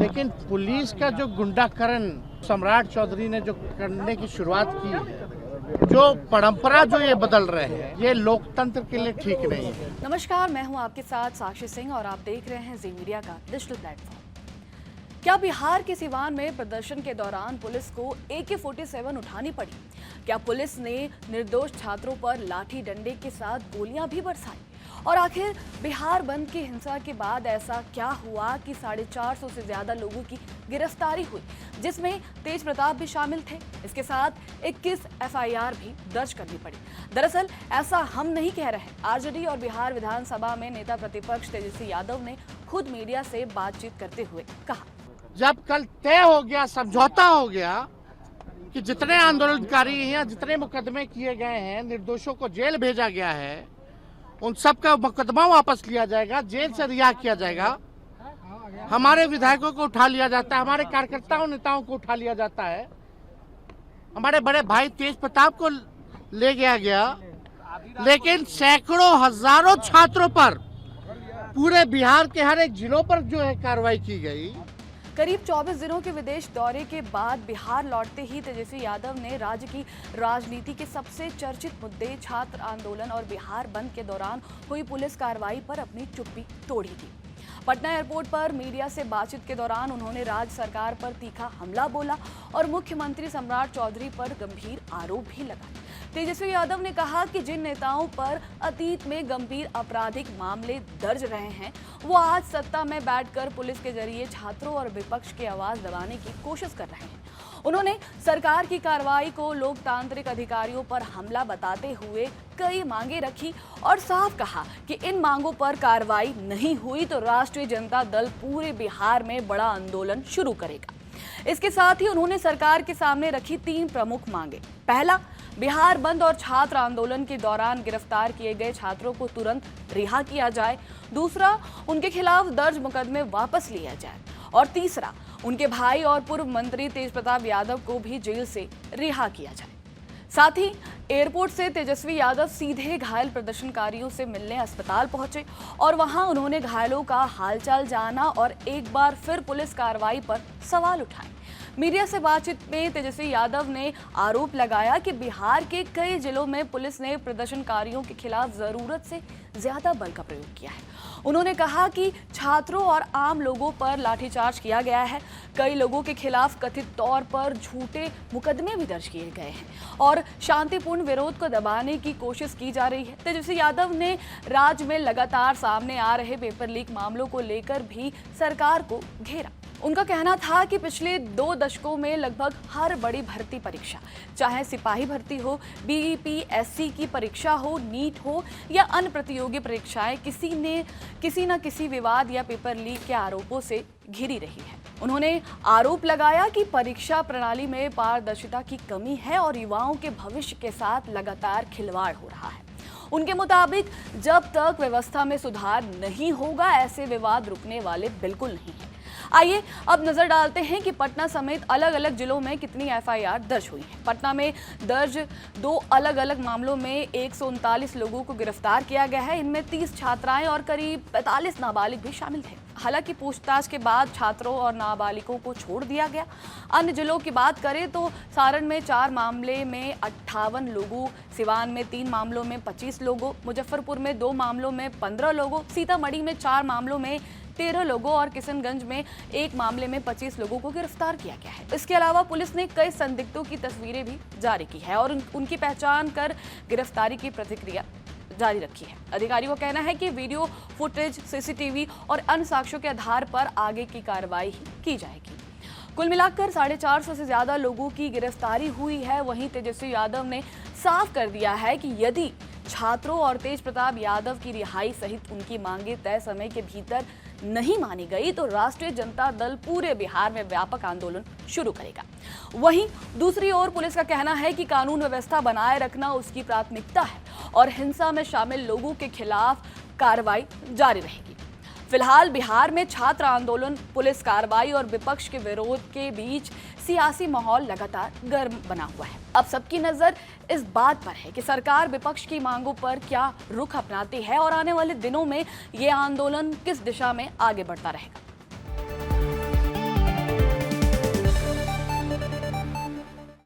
लेकिन पुलिस का जो गुंडाकरण सम्राट चौधरी ने जो करने की शुरुआत की है, जो परंपरा जो ये बदल रहे हैं, ये लोकतंत्र के लिए ठीक नहीं है। नमस्कार, मैं हूं आपके साथ साक्षी सिंह और आप देख रहे हैं जी मीडिया का डिजिटल प्लेटफॉर्म। क्या बिहार के सिवान में प्रदर्शन के दौरान पुलिस को AK-47 उठानी पड़ी? क्या पुलिस ने निर्दोष छात्रों पर लाठी डंडे के साथ गोलियां भी बरसाई? और आखिर बिहार बंद की हिंसा के बाद ऐसा क्या हुआ कि 450 से ज्यादा लोगों की गिरफ्तारी हुई, जिसमें तेज प्रताप भी शामिल थे? इसके साथ 21 FIR भी दर्ज करनी पड़ी। दरअसल ऐसा हम नहीं कह रहे। आरजेडी और बिहार विधानसभा में नेता प्रतिपक्ष तेजस्वी यादव ने खुद मीडिया से बातचीत करते हुए कहा, जब कल तय हो गया, समझौता हो गया कि जितने आंदोलनकारी हैं, जितने मुकदमे किए गए हैं, निर्दोषों को जेल भेजा गया है, उन सब का मुकदमा वापस लिया जाएगा, जेल से रिहा किया जाएगा, हमारे विधायकों को उठा लिया जाता है, हमारे कार्यकर्ताओं नेताओं को उठा लिया जाता है, हमारे बड़े भाई तेज प्रताप को ले गया, लेकिन सैकड़ों हजारों छात्रों पर पूरे बिहार के हर एक जिलों पर जो है कार्रवाई की गई। करीब 24 दिनों के विदेश दौरे के बाद बिहार लौटते ही तेजस्वी यादव ने राज्य की राजनीति के सबसे चर्चित मुद्दे छात्र आंदोलन और बिहार बंद के दौरान हुई पुलिस कार्रवाई पर अपनी चुप्पी तोड़ी थी। पटना एयरपोर्ट पर मीडिया से बातचीत के दौरान उन्होंने राज्य सरकार पर तीखा हमला बोला और मुख्यमंत्री सम्राट चौधरी पर गंभीर आरोप भी लगाए। तेजस्वी यादव ने कहा कि जिन नेताओं पर अतीत में गंभीर आपराधिक मामले दर्ज रहे हैं, वो आज सत्ता में बैठकर पुलिस के जरिए छात्रों और विपक्ष की आवाज दबाने की कोशिश कर रहे हैं। उन्होंने सरकार की कार्रवाई को लोकतांत्रिक अधिकारियों पर हमला बताते हुए कई मांगे रखी और साफ कहा कि इन मांगों पर कार्रवाई नहीं हुई तो राष्ट्रीय जनता दल पूरे बिहार में बड़ा आंदोलन शुरू करेगा। इसके साथ ही उन्होंने सरकार के सामने रखी 3 प्रमुख मांगे। पहला, बिहार बंद और छात्र आंदोलन के दौरान गिरफ्तार किए गए छात्रों को तुरंत रिहा किया जाए। दूसरा, उनके खिलाफ दर्ज मुकदमे वापस लिया जाए। और तीसरा, उनके भाई और पूर्व मंत्री तेज प्रताप यादव को भी जेल से रिहा किया जाए। साथ ही एयरपोर्ट से तेजस्वी यादव सीधे घायल प्रदर्शनकारियों से मिलने अस्पताल पहुंचे और वहां उन्होंने घायलों का हालचाल जाना और एक बार फिर पुलिस कार्रवाई पर सवाल उठाए। मीडिया से बातचीत में तेजस्वी यादव ने आरोप लगाया कि बिहार के कई जिलों में पुलिस ने प्रदर्शनकारियों के खिलाफ जरूरत से ज्यादा बल का प्रयोग किया है। उन्होंने कहा कि छात्रों और आम लोगों पर लाठीचार्ज किया गया है। कई लोगों के खिलाफ कथित तौर पर झूठे मुकदमे भी दर्ज किए गए हैं और शांतिपूर्ण विरोध को दबाने की कोशिश की जा रही है। तेजस्वी यादव ने राज्य में लगातार सामने आ रहे पेपर लीक मामलों को लेकर भी सरकार को घेरा। उनका कहना था कि पिछले 2 दशकों में लगभग हर बड़ी भर्ती परीक्षा, चाहे सिपाही भर्ती हो, BPSC की परीक्षा हो, नीट हो या अन्य प्रतियोगी परीक्षाएं, किसी न किसी विवाद या पेपर लीक के आरोपों से घिरी रही है। उन्होंने आरोप लगाया कि परीक्षा प्रणाली में पारदर्शिता की कमी है और युवाओं के भविष्य के साथ लगातार खिलवाड़ हो रहा है। उनके मुताबिक जब तक व्यवस्था में सुधार नहीं होगा, ऐसे विवाद रुकने वाले बिल्कुल नहीं हैं। आइए अब नजर डालते हैं कि पटना समेत अलग अलग जिलों में कितनी FIR दर्ज हुई है। पटना में दर्ज 2 अलग अलग मामलों में 139 लोगों को गिरफ्तार किया गया है। इनमें 30 छात्राएं और करीब 45 नाबालिग भी शामिल थे। हालांकि पूछताछ के बाद छात्रों और नाबालिगों को छोड़ दिया गया। अन्य जिलों की बात करें तो सारण में 4 मामले में 58 लोगों, सिवान में 3 मामलों में 25 लोगों, मुजफ्फरपुर में 2 मामलों में 15 लोगों, सीतामढ़ी में 4 मामलों में 13 लोगों और किशनगंज में 1 मामले में 25 लोगों को गिरफ्तार किया गया है। इसके अलावा पुलिस ने कई संदिग्धों की तस्वीरें भी जारी की है और उनकी पहचान कर गिरफ्तारी की प्रक्रिया जारी रखी है। अधिकारियों का कहना है कि वीडियो फुटेज, CCTV और अन्य साक्ष्यों के आधार पर आगे की कार्रवाई की जाएगी। कुल मिलाकर 450 से ज्यादा लोगों की गिरफ्तारी हुई है। वहीं तेजस्वी यादव ने साफ कर दिया है कि यदि छात्रों और तेज प्रताप यादव की रिहाई सहित उनकी मांगे तय समय के भीतर नहीं मानी गई तो राष्ट्रीय जनता दल पूरे बिहार में व्यापक आंदोलन शुरू करेगा। वहीं दूसरी ओर पुलिस का कहना है कि कानून व्यवस्था बनाए रखना उसकी प्राथमिकता है और हिंसा में शामिल लोगों के खिलाफ कार्रवाई जारी रहेगी। फिलहाल बिहार में छात्र आंदोलन, पुलिस कार्रवाई और विपक्ष के विरोध के बीच सियासी माहौल लगातार गर्म बना हुआ है। अब सबकी नजर इस बात पर है कि सरकार विपक्ष की मांगों पर क्या रुख अपनाती है और आने वाले दिनों में ये आंदोलन किस दिशा में आगे बढ़ता रहेगा।